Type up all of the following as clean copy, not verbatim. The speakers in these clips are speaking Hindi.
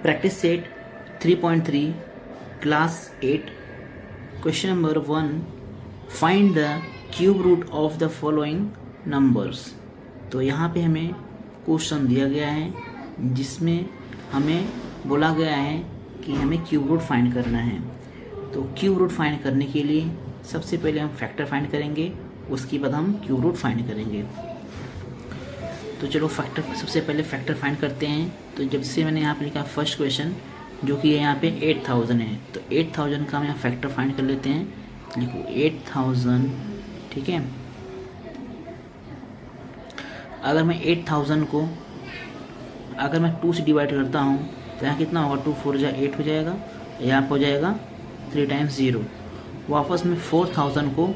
Practice set 3.3 class 8 question number 1 find the cube root of the following numbers. तो यहाँ पे हमें क्वेश्चन दिया गया है जिसमें हमें बोला गया है कि हमें क्यूब रूट फाइंड करना है। तो क्यूब रूट फाइंड करने के लिए सबसे पहले हम फैक्टर फाइंड करेंगे, उसके बाद हम क्यूब रूट फाइंड करेंगे। तो चलो फैक्टर सबसे पहले फैक्टर फाइंड करते हैं। तो जब से मैंने यहाँ पे लिखा फर्स्ट क्वेश्चन जो कि यहाँ पे 8000 है, तो 8000 का हम यहाँ फैक्टर फाइंड कर लेते हैं। तो लिखो 8000, ठीक है। अगर मैं 8000 को अगर मैं 2 से डिवाइड करता हूँ तो यहाँ कितना होगा, 2 4 8 हो जाएगा, यहाँ पर हो जाएगा 3 टाइम्स 0। वापस मैं 4000 को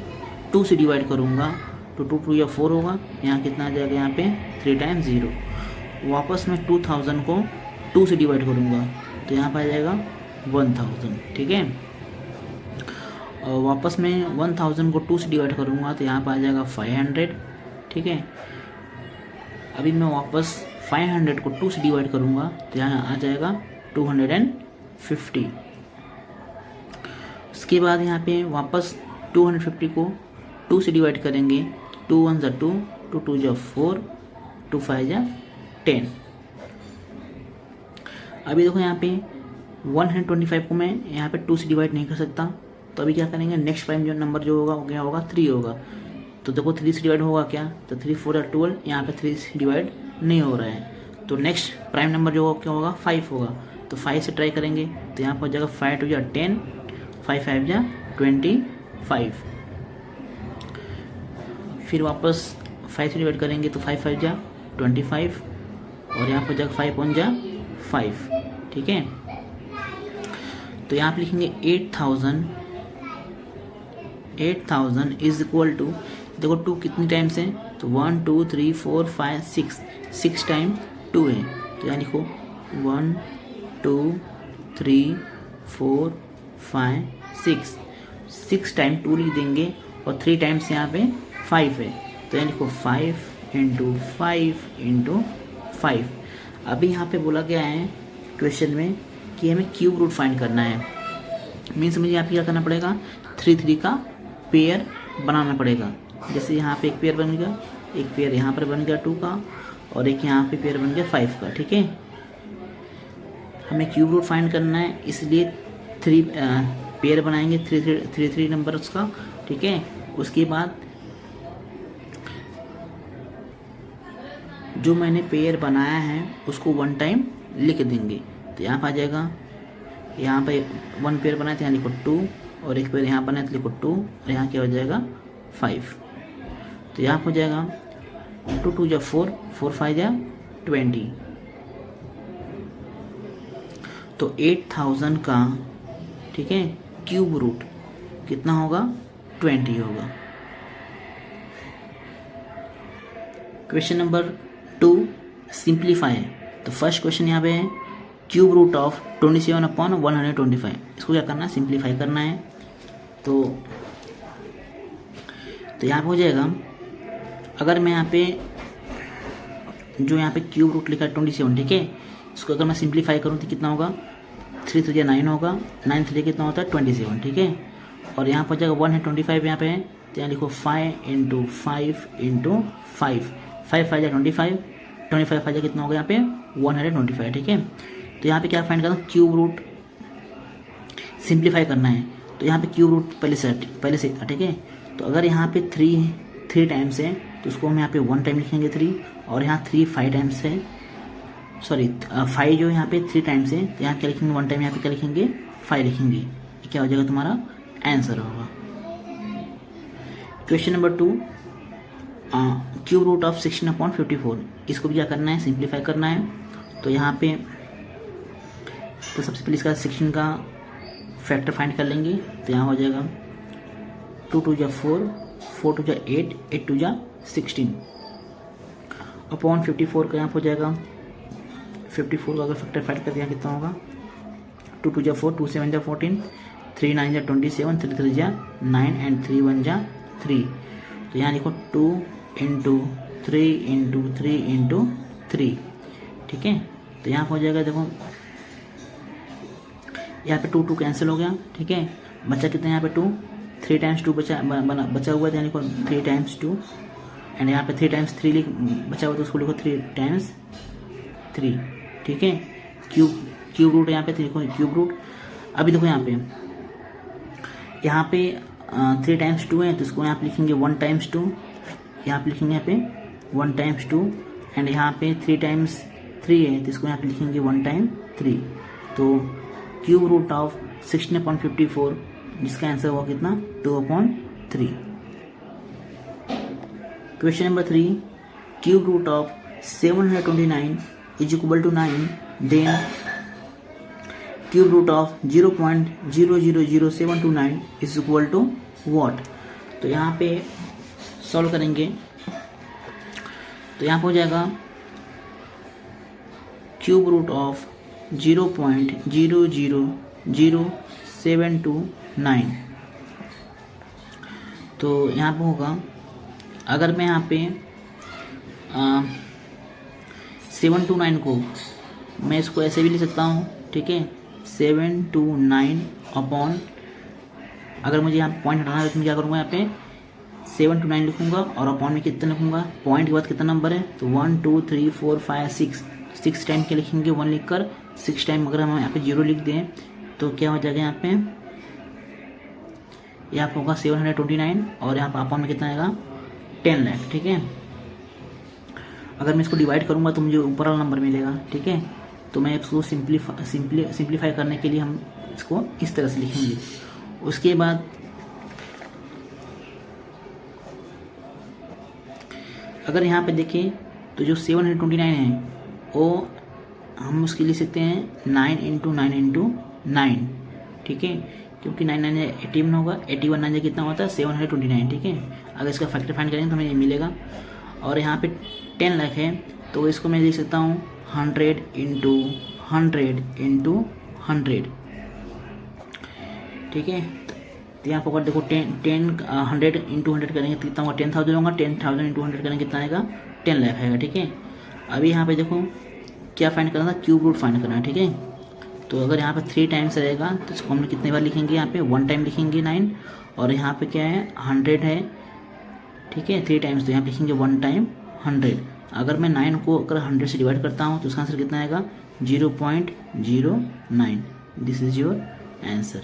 2 से डिवाइड करूँगा तो 2 2 या 4 होगा, यहाँ कितना आ जाएगा, यहाँ पे 3 टाइम्स 0। वापस मैं 2000 को 2 से डिवाइड करूँगा तो यहाँ पर आ जाएगा 1000, ठीक है। और वापस मैं 1000 को 2 से डिवाइड करूँगा तो यहाँ पर आ जाएगा 500, ठीक है। अभी मैं वापस 500 को 2 से डिवाइड करूँगा तो यहाँ आ जाएगा 250। उसके बाद यहाँ पे वापस 250 को 2 से डिवाइड करेंगे, 2 1 जा 2, 2 2 जा 4, 2 5 जा 10। अभी देखो यहाँ पे 125 को मैं यहाँ पे 2 से डिवाइड नहीं कर सकता, तो अभी क्या करेंगे, नेक्स्ट प्राइम जो नंबर जो होगा वो क्या होगा, 3 होगा। तो देखो 3 से डिवाइड होगा क्या, तो 3 4 12, यहाँ पे 3 से डिवाइड नहीं हो रहा है। तो नेक्स्ट प्राइम नंबर जो होगा क्या होगा, 5 होगा। तो 5 से ट्राई करेंगे तो यहाँ पर हो जाएगा 5 2 जा 10, 5 5 जा 25। फिर वापस 5 से डिवाइड करेंगे तो 5 5 जा 25 और यहाँ पर जाएगा 5 1 जा 5, ठीक है। तो यहाँ पे लिखेंगे 8000 इज इक्वल टू, देखो 2 कितनी टाइम्स है, तो 1 2 3 4 5 6 टाइम 2 है। तो यहाँ लिखो 1 2 3 4 5 6 टाइम 2 लिख देंगे और 3 टाइम्स यहाँ पे 5 है। तो यहाँ लिखो 5 इंटू 5 इंटू 5। अभी यहाँ पे बोला गया है क्वेश्चन में कि हमें क्यूब रूट फाइंड करना है। मीन्स मुझे यहाँ पे क्या करना पड़ेगा, 3 3 का पेयर बनाना पड़ेगा। जैसे यहाँ पे एक पेयर बन गया, एक पेयर यहाँ पर बन गया 2 का, और एक यहाँ पे पेयर बन गया 5 का, ठीक है। हमें क्यूब रूट फाइंड करना है, इसलिए 3 पेयर बनाएंगे 3 3 नंबर्स का, ठीक है। उसके बाद जो मैंने पेयर बनाया है उसको 1 टाइम लिख देंगे। तो यहाँ पर आ जाएगा, यहाँ पे 1 पेयर बनाए थे, यहाँ लिखो 2, और एक पेयर यहाँ बनाए तो लिखो 2, और यहाँ क्या हो जाएगा 5। तो यहाँ हो जाएगा 2 2 जा 4, 4 5 जा 20। तो 8000 का, ठीक है, क्यूब रूट कितना होगा, 20 होगा। Question number 2 simplify. तो फर्स्ट क्वेश्चन यहाँ पे है क्यूब रूट ऑफ 27/125। इसको क्या करना है, सिंप्लीफाई करना है। तो यहाँ पे हो जाएगा, अगर मैं यहाँ पे जो यहाँ पे क्यूब रूट लिखा है 27, ठीक है, इसको अगर मैं सिंप्लीफाई करूँ तो कितना होगा, 3 3 9 होगा, 9 3 कितना होता है 27, ठीक है। और यहाँ पर जाएगा 125 यहाँ पे है, तो यहाँ लिखो 5 इंटू 5 इंटू 5, 5 5 जा 25, 25 5 जा कितना होगा यहाँ पे 125, ठीक है। तो यहाँ पे क्या फाइंड करना, क्यूब रूट सिंप्लीफाई करना है। तो यहाँ पे क्यूब रूट पहले से, ठीक है। तो अगर यहाँ पे 3 टाइम्स है तो उसको हम यहाँ पे 1 टाइम लिखेंगे 3, और यहाँ 3 5 टाइम्स है, सॉरी 5 जो यहाँ पे 3 टाइम्स है, तो यहाँ क्या लिखेंगे 1 टाइम, यहाँ पे क्या लिखेंगे 5 लिखेंगे। ये क्या हो जाएगा, तुम्हारा आंसर होगा। Question number 2 cube root of 16/54। इसको भी क्या करना है, सिंप्लीफाई करना है। तो यहाँ पे तो सबसे पहले इसका 16 का फैक्टर फाइंड कर लेंगे। तो यहाँ हो जाएगा 2 2 जा 4, 4 2 जा 8, 8 2 जा 16 अपॉन 54 का यहाँ हो जाएगा 54 का अगर फैक्टर फाइंड कर दिया कितना होगा, 2 2 जा 4, 2 7 जा 14, 3 9 जा 27, 3 3 जा 9 एंड 3 1 जा 3। तो यहाँ लिखो 2 इंटू 3 इंटू 3 इंटू 3, ठीक है। तो यहाँ हो जाएगा, देखो यहाँ पे 2 2 कैंसिल हो गया, ठीक है। बचा कितना यहाँ पे 2, 3 टाइम्स 2 बचा हुआ था, यानी 3 टाइम्स 2, एंड यहाँ पे 3 टाइम्स 3 बचा हुआ, तो उसको लिखो 3 टाइम्स 3, ठीक है। क्यूब रूट है यहाँ पे, लिखो क्यूब रूट। अभी देखो यहाँ पे 3 टाइम्स 2 है, तो इसको यहाँ पे लिखेंगे 1 टाइम्स 2, यहाँ पे लिखेंगे यहाँ पे 1 टाइम्स 2, एंड यहाँ पे 3 टाइम्स 3 है, तो इसको यहाँ पे लिखेंगे 1 टाइम 3। तो क्यूब रूट ऑफ 16/54, जिसका आंसर हुआ कितना 2/3। Question number 3, cube root of 729 is equal to 9, then cube root of 0.000729 is equal to what. तो यहाँ पे सॉल्व करेंगे, तो यहाँ पे हो जाएगा क्यूब रूट ऑफ 0.000729। तो यहाँ पे होगा, अगर मैं यहाँ पे 729 को मैं इसको ऐसे भी लिख सकता हूँ, ठीक है। 729 अपॉन, अगर मुझे यहाँ पॉइंट हटाना है तो मैं क्या करूँगा, यहाँ पे 729 लिखूंगा और अपॉन में कितना लिखूंगा, पॉइंट के बाद कितना नंबर है, तो 1 2 3 4 5 6 टाइम के लिखेंगे 1 लिखकर, 6 टाइम अगर हम यहाँ पे 0 लिख दें तो क्या हो जाएगा, यहाँ पे होगा 729 और यहाँ पे अपॉन में कितना आएगा 10 लाख, ठीक है। अगर मैं इसको डिवाइड करूँगा तो मुझे ऊपर वाला नंबर मिलेगा, ठीक है। तो मैं इसको सिंप्लीफाई करने के लिए हम इसको इस तरह से लिखेंगे। उसके बाद अगर यहाँ पे देखें तो जो 729 है वो हम उसके लिए सकते हैं 9 × 9 × 9, ठीक है, क्योंकि 9 9 81 होगा, 81 9 कितना होता है 729, ठीक है। अगर इसका फैक्टर फाइंड करेंगे तो हमें ये मिलेगा। और यहाँ पे 10 लाख है, तो इसको मैं लिख सकता हूँ 100 × 100 × 100, ठीक है। तो यहाँ पर देखो 100 × 100 करेंगे तो कितना होगा 10,000 होगा, 10,000 × 100 करेंगे कितना आएगा 10 लाख आएगा, ठीक है। अभी यहाँ पे देखो क्या फाइंड करना था, क्यूब रूट फाइंड करना है, ठीक है। तो अगर यहाँ पे 3 टाइम्स रहेगा तो इसको हम कितने बार लिखेंगे, यहाँ पे 1 टाइम लिखेंगे 9, और यहाँ पे क्या है 100 है, ठीक है, 3 टाइम्स, तो यहाँ पे लिखेंगे 1 टाइम 100। अगर मैं 9 को अगर 100 से डिवाइड करता हूँ तो उसका आंसर कितना आएगा 0.09। This is your answer.